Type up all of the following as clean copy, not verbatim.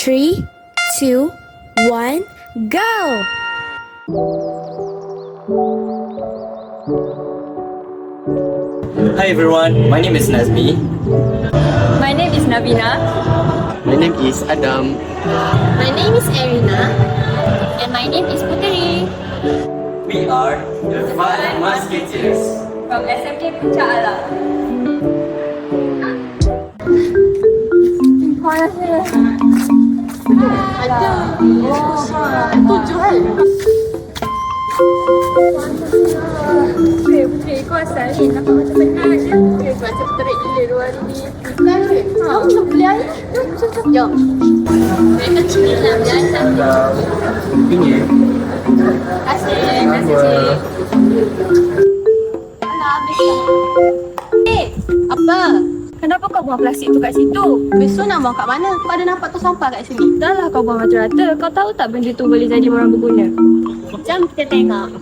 3, 2, 1, go! Hi everyone, my name is Nazmi. My name is Navina. My name is Adam. My name is Erina. And my name is Puteri. We are the 5 Musketeers. From SMK Puncak. Ada. Tujuh kan? Puteri, kau asal ni nampak macam penat je. Macam terik gila dua hari ni. Kenapa? Kamu nak beli air? Jom. Mereka cik nak beli air satu. Ini. Terima kasih. Terima kasih. Alah, habis dah. Apa? Kenapa kau buang plastik tu kat situ? Besok nak buang kat mana? Kau ada nampak tu sampah kat sini? Dah lah kau buang rata-rata. Kau tahu tak benda tu boleh jadi barang berguna? Jom kita tengok.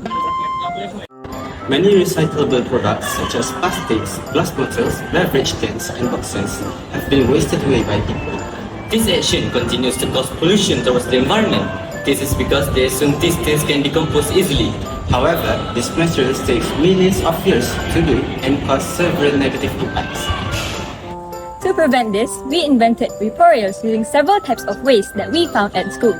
Many recyclable products such as plastics, glass bottles, beverage cans and boxes have been wasted away by people. This action continues to cause pollution towards the environment. This is because they assume these things can decompose easily. However, these materials take millions of years to do and cause several negative impacts. To prevent this, we invented referrals using several types of waste that we found at school.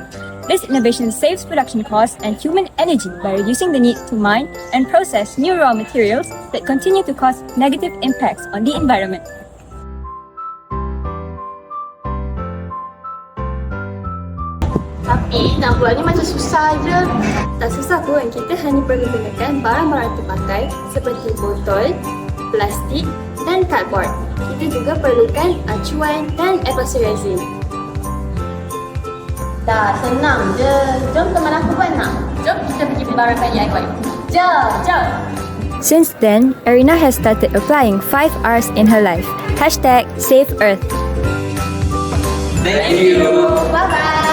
This innovation saves production costs and human energy by reducing the need to mine and process new raw materials that continue to cause negative impacts on the environment. Tapi nak buatnya macam susah je. Tak susah pun, kita hanya perlu gunakan barang-barang terpakai seperti botol, plastik dan cardboard. Kita juga perlukan acuan dan epoxy resin. Dah, senang je. Jom teman aku buat nak. Jom kita pergi barangkan DIY. Jom. Since then, Erina has started applying 5 R's in her life. #Save Earth. Thank you. Bye-bye.